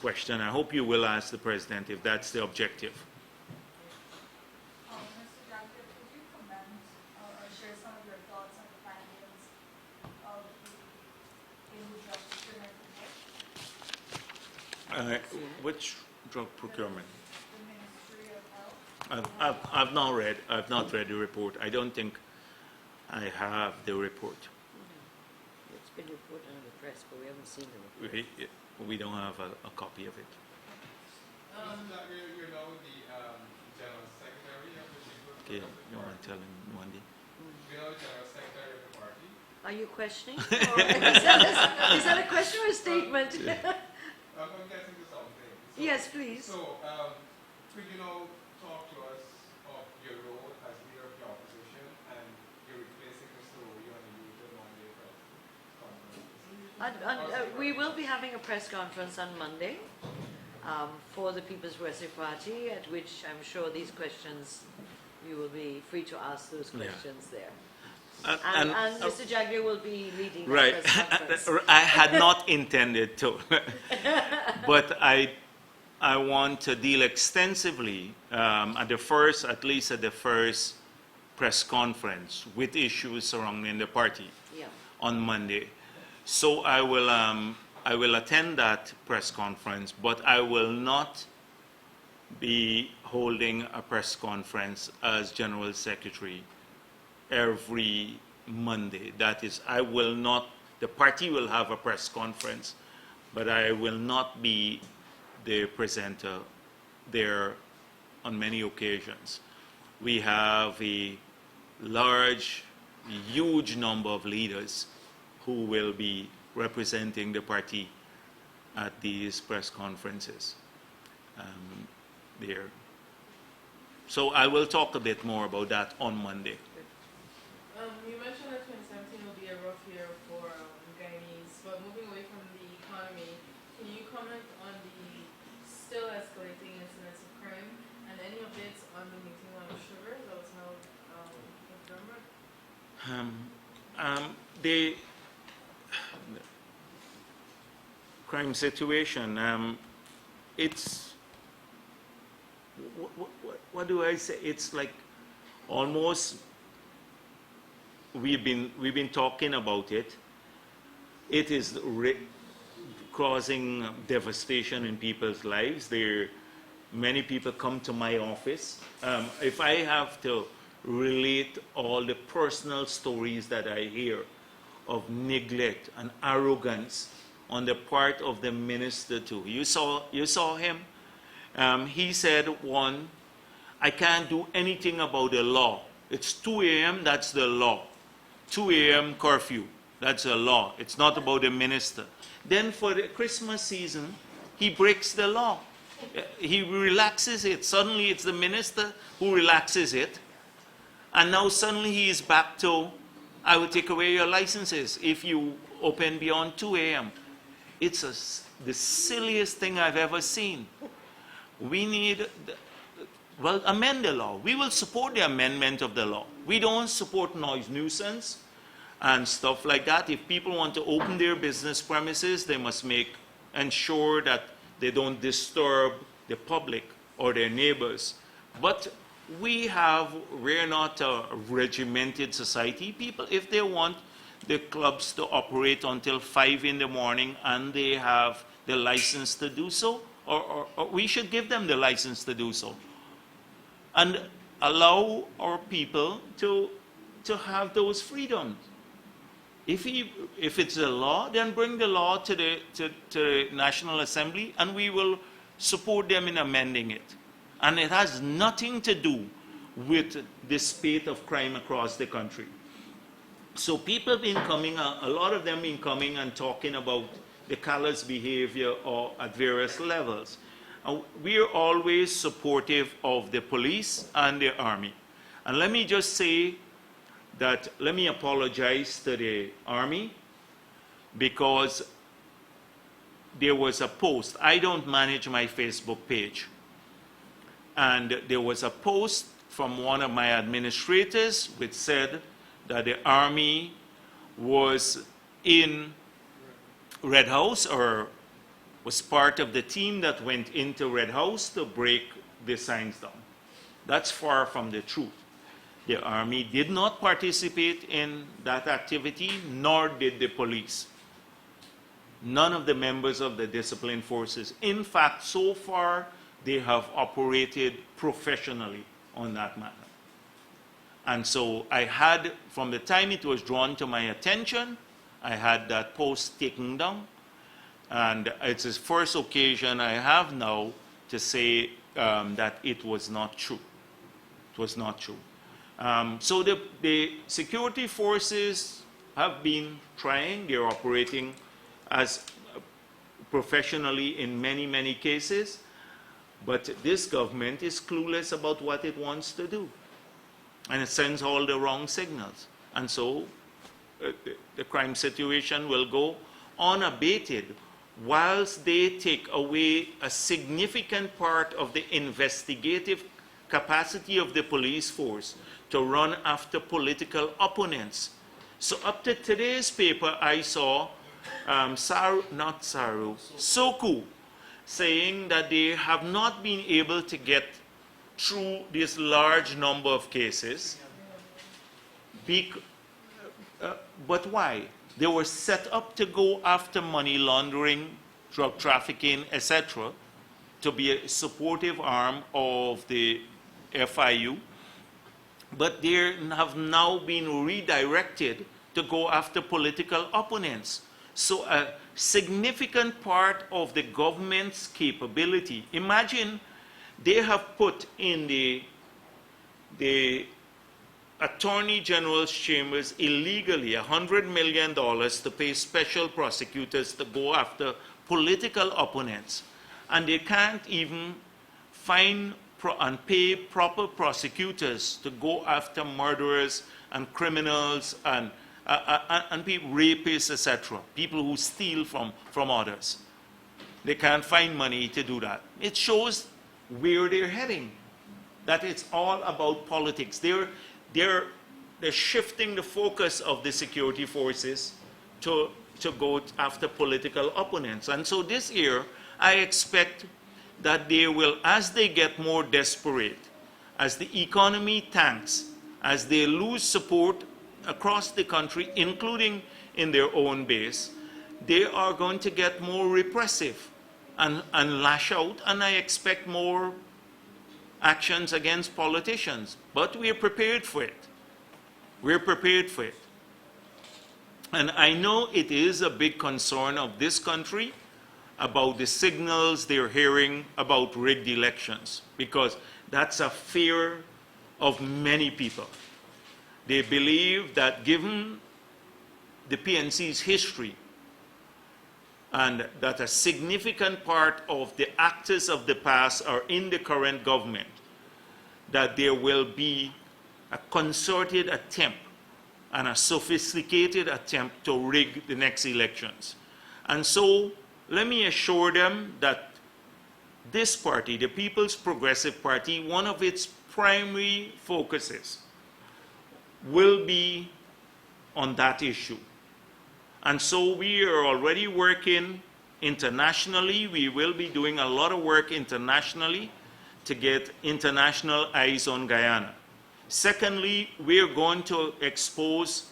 S2: question. I hope you will ask the President if that's the objective.
S5: Mr. Jagdeo, could you comment or share some of your thoughts on the findings of the drug procurement report?
S2: Which drug procurement?
S5: The Ministry of Health.
S2: I've not read the report. I don't think I have the report.
S1: It's been reported on the press, but we haven't seen the report.
S2: We don't have a copy of it.
S7: You're now the General Secretary of the Chamber.
S2: Okay, you want to tell him one day?
S7: You're now the General Secretary of the party.
S1: Are you questioning? Or is that a question or a statement?
S7: I'm getting to something. So,
S1: Yes, please.
S7: So, could you now talk to us of your role as leader of the opposition and you're replacing Mr. Roy on the usual Monday press conference?
S1: We will be having a press conference on Monday for the People's Progressive Party, at which I'm sure these questions, you will be free to ask those questions there. And Mr. Jagdeo will be leading
S2: right.
S1: the press conference.
S2: I had not intended to, but I want to deal extensively at least at the first press conference with issues surrounding the party on Monday. So I will attend that press conference, but I will not be holding a press conference as General Secretary every Monday. That is, the party will have a press conference, but I will not be the presenter there on many occasions. We have a huge number of leaders who will be representing the party at these press conferences there. So I will talk a bit more about that on Monday.
S6: You mentioned that 2017 will be a rough year for Guyanese, but moving away from the economy, can you comment on the still escalating incidents of crime and any updates on the meeting on sugar that was held in November?
S2: The crime situation, it's, what do I say? It's like almost, we've been talking about it. It is causing devastation in people's lives. Many people come to my office. If I have to relate all the personal stories that I hear of neglect and arrogance on the part of the minister too. You saw him. He said, I can't do anything about the law. It's 2 a.m., that's the law. 2 a.m. curfew, that's the law. It's not about the minister. Then for the Christmas season, he breaks the law. He relaxes it. Suddenly it's the minister who relaxes it. And now suddenly he is back to, I will take away your licenses if you open beyond 2 a.m. It's the silliest thing I've ever seen. We need, well, amend the law. We will support the amendment of the law. We don't support noise nuisance and stuff like that. If people want to open their business premises, they must ensure that they don't disturb the public or their neighbors. But we're not a regimented society. People, if they want the clubs to operate until 5 in the morning and they have the license to do so, or we should give them the license to do so. And allow our people to have those freedoms. If it's a law, then bring the law to the National Assembly and we will support them in amending it. And it has nothing to do with the spate of crime across the country. So people have been coming, a lot of them been coming and talking about the callous behavior or at various levels. We are always supportive of the police and the army. And let me just say that, let me apologize to the army because there was a post. I don't manage my Facebook page. And there was a post from one of my administrators which said that the army was in Red House or was part of the team that went into Red House to break the signs down. That's far from the truth. The army did not participate in that activity, nor did the police. None of the members of the disciplined forces. In fact, so far, they have operated professionally on that matter. And so I had, from the time it was drawn to my attention, I had that post taken down. And it's the first occasion I have now to say that it was not true. It was not true. So the security forces have been trying. They're operating as professionally in many, many cases. But this government is clueless about what it wants to do. And it sends all the wrong signals. And so the crime situation will go unabated whilst they take away a significant part of the investigative capacity of the police force to run after political opponents. So up to today's paper, I saw Soku saying that they have not been able to get through this large number of cases. But why? They were set up to go after money laundering, drug trafficking, etc., to be a supportive arm of the FIU. But they have now been redirected to go after political opponents. So a significant part of the government's capability, imagine they have put in the Attorney General's chambers illegally $100 million to pay special prosecutors to go after political opponents. And they can't even find and pay proper prosecutors to go after murderers and criminals and people, rapists, etc., people who steal from others. They can't find money to do that. It shows where they're heading, that it's all about politics. They're shifting the focus of the security forces to go after political opponents. And so this year, I expect that they will, as they get more desperate, as the economy tanks, as they lose support across the country, including in their own base, they are going to get more repressive and lash out, and I expect more actions against politicians. But we're prepared for it. We're prepared for it. And I know it is a big concern of this country about the signals they're hearing about rigged elections, because that's a fear of many people. They believe that given the PNC's history and that a significant part of the actors of the past are in the current government, that there will be a concerted attempt and a sophisticated attempt to rig the next elections. And so let me assure them that this party, the People's Progressive Party, one of its primary focuses will be on that issue. And so we are already working internationally. We will be doing a lot of work internationally to get international eyes on Guyana. Secondly, we are going to expose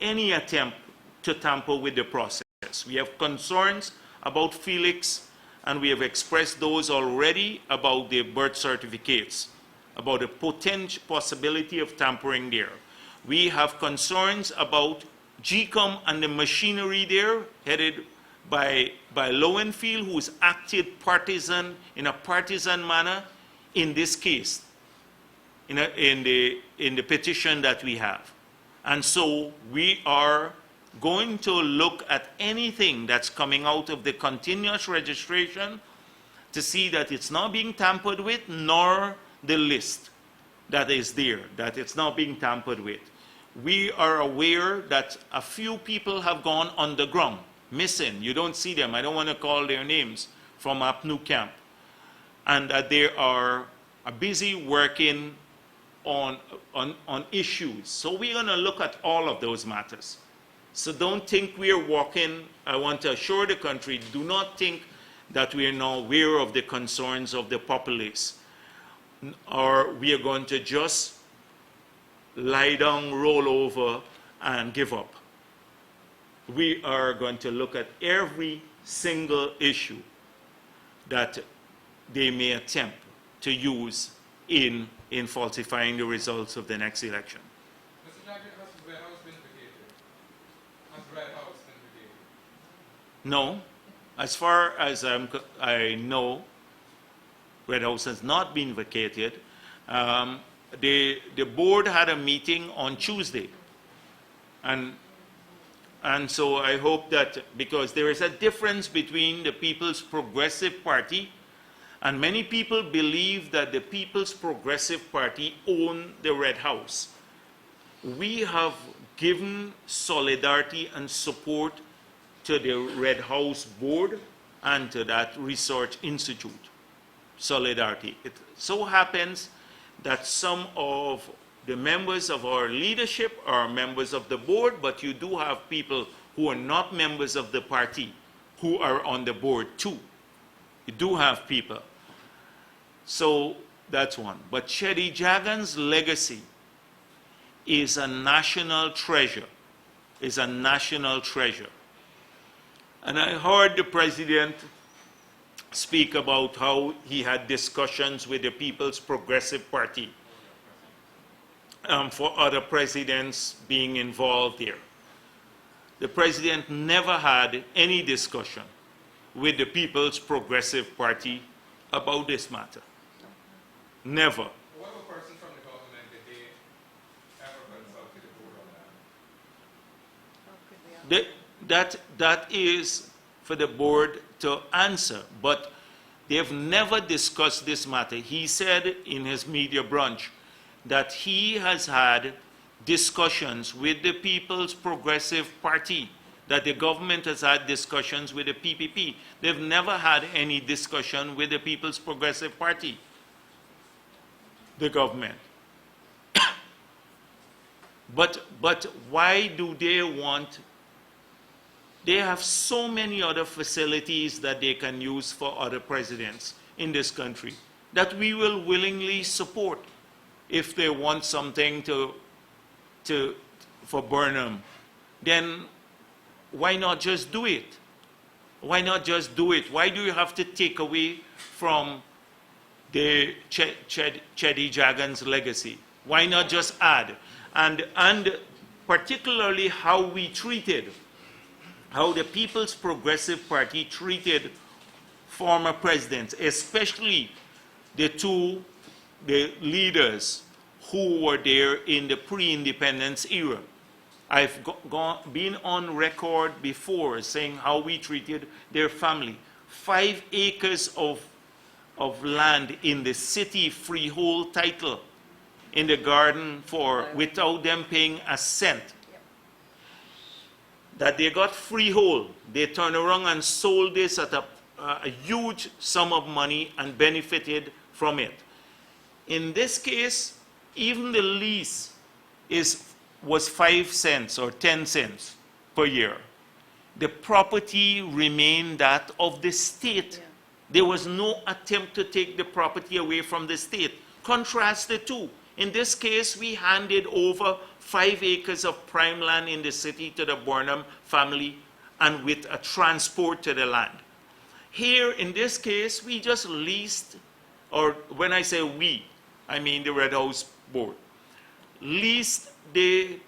S2: any attempt to tamper with the process. We have concerns about Felix, and we have expressed those already about the birth certificates, about the potential possibility of tampering there. We have concerns about GECOM and the machinery there, headed by Lowenfield, who has acted partisan, in a partisan manner in this case, in the petition that we have. And so we are going to look at anything that's coming out of the continuous registration to see that it's not being tampered with, nor the list that is there, that it's not being tampered with. We are aware that a few people have gone underground, missing. You don't see them. I don't want to call their names, from Apnu camp. And that they are busy working on issues. So we're going to look at all of those matters. So don't think we're walking. I want to assure the country, do not think that we are now aware of the concerns of the populace, or we are going to just lie down, roll over, and give up. We are going to look at every single issue that they may attempt to use in falsifying the results of the next election.
S7: Mr. Jagdeo, has Red House been vacated? Has Red House been vacated?
S2: No. As far as I know, Red House has not been vacated. The board had a meeting on Tuesday. And so I hope that, because there is a difference between the People's Progressive Party, and many people believe that the People's Progressive Party own the Red House. We have given solidarity and support to the Red House board and to that research institute. Solidarity. It so happens that some of the members of our leadership are members of the board, but you do have people who are not members of the party who are on the board too. You do have people. So that's one. But Chedi Jagan's legacy is a national treasure. Is a national treasure. And I heard the president speak about how he had discussions with the People's Progressive Party for other presidents being involved here. The president never had any discussion with the People's Progressive Party about this matter. Never.
S7: What a person from the government did they ever consult with the board on that?
S2: That is for the board to answer, but they have never discussed this matter. He said in his media brunch that he has had discussions with the People's Progressive Party, that the government has had discussions with the PPP. They've never had any discussion with the People's Progressive Party, the government. But why do they want? They have so many other facilities that they can use for other presidents in this country that we will willingly support if they want something for Burnham. Then why not just do it? Why not just do it? Why do you have to take away from the Chedi Jagan's legacy? Why not just add? And particularly how we treated, how the People's Progressive Party treated former presidents, especially the leaders who were there in the pre-independence era. I've been on record before saying how we treated their family. 5 acres of land in the city freehold title in the garden without them paying a cent. that they got freehold. They turned around and sold this at a huge sum of money and benefited from it. In this case, even the lease was 5 cents or 10 cents per year. The property remained that of the state.
S1: Yeah.
S2: There was no attempt to take the property away from the state. Contrast the two. In this case, we handed over 5 acres of prime land in the city to the Burnham family and with a transport to the land. Here, in this case, we just leased, or when I say we, I mean the Red House Board, leased the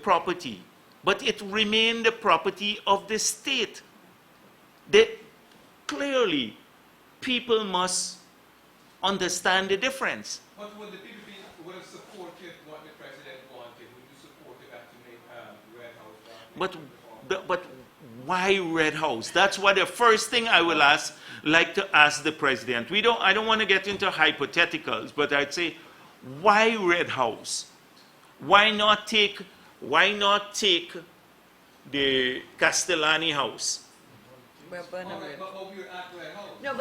S2: property, but it remained the property of the state. Clearly, people must understand the difference.
S7: But would the people would have supported what the president wanted? Would you support that to make Red House?
S2: But why Red House? That's what the first thing I will like to ask the president. I don't want to get into hypotheticals, but I'd say, why Red House? Why not take the Castellani House?
S1: Where Burnham lived.
S7: But we were at Red House.
S1: No,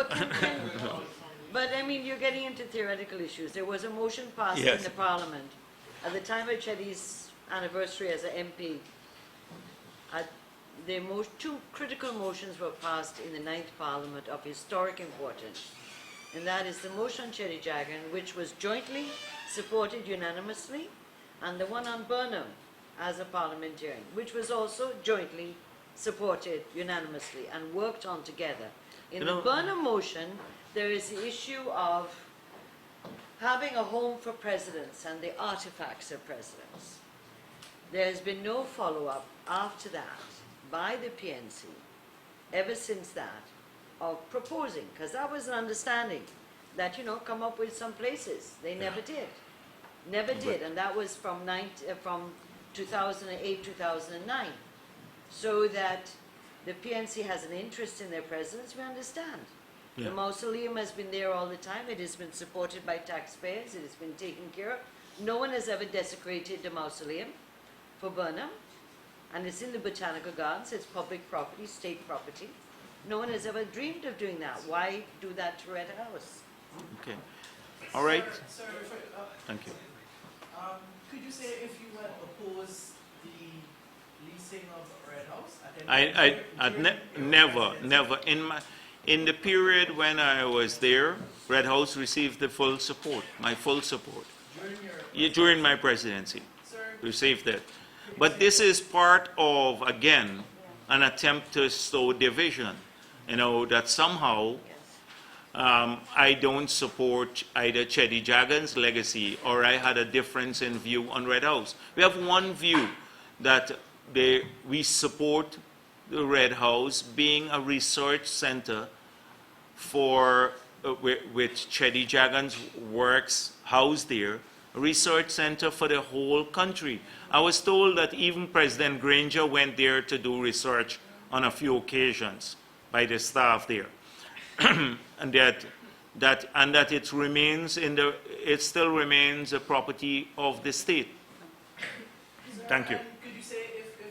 S1: but I mean, you're getting into theoretical issues. There was a motion passed
S2: Yes.
S1: in the Parliament at the time of Chetty's anniversary as an MP. Two critical motions were passed in the 9th Parliament of historic importance. And that is the motion on Chetty Jagan, which was jointly supported unanimously, and the one on Burnham as a parliamentarian, which was also jointly supported unanimously and worked on together. In the Burnham motion, there is the issue of having a home for presidents and the artifacts of presidents. There has been no follow-up after that by the PNC, ever since that, of proposing, because that was an understanding that, come up with some places. They never did. Never did, and that was from 2008, 2009. So that the PNC has an interest in their presidents, we understand.
S2: Yeah.
S1: The mausoleum has been there all the time. It has been supported by taxpayers. It has been taken care of. No one has ever desecrated the mausoleum for Burnham. And it's in the Botanical Gardens. It's public property, state property. No one has ever dreamed of doing that. Why do that to Red House?
S2: Okay. All right.
S3: Sir,
S2: Thank you.
S3: could you say if you had opposed the leasing of Red House at any
S2: I'd
S3: during
S2: never,
S3: your
S2: never. In the period when I was there, Red House received the full support, my full support. During my presidency,
S3: Sir,
S2: received it. But this is part of, again, an attempt to sow division. That somehow
S1: Yes.
S2: I don't support either Chetty Jagan's legacy or I had a difference in view on Red House. We have one view that we support the Red House being a research center for with Chetty Jagan's works housed there, a research center for the whole country. I was told that even President Granger went there to do research on a few occasions by the staff there. And that it remains it still remains a property of the state.
S3: Sir,
S2: Thank you.
S3: and could you say if the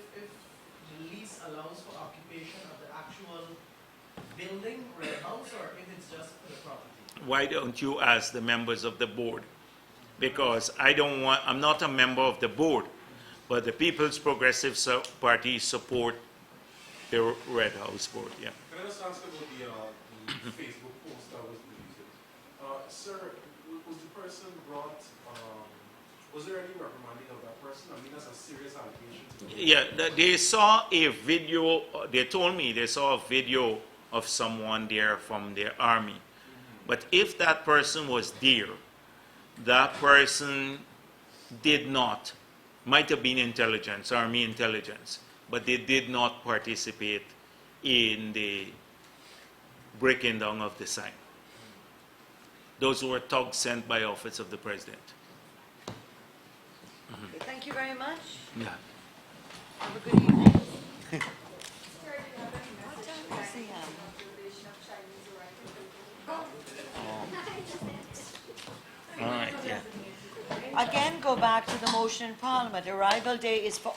S3: lease allows for occupation of the actual building, Red House, or if it's just for the property?
S2: Why don't you ask the members of the board? Because I'm not a member of the board, but the People's Progressive Party support the Red House board, yeah.
S4: Can I just ask about the Facebook post that was deleted? Sir, was the person brought, was there any reprimanding of that person? I mean, that's a serious allegation.
S2: Yeah, they saw a video, they told me they saw a video of someone there from their army. But if that person was there, that person might have been intelligence, army intelligence, but they did not participate in the breaking down of the sign. Those were thugs sent by office of the president.
S1: Okay, thank you very much.
S2: Yeah.
S1: Have a good evening.
S5: Sir, do you have any message
S1: time
S5: to
S1: is the,
S5: thank the observation of Chinese arrival?
S2: All right, yeah.
S1: Again, go back to the motion in Parliament. Arrival day is for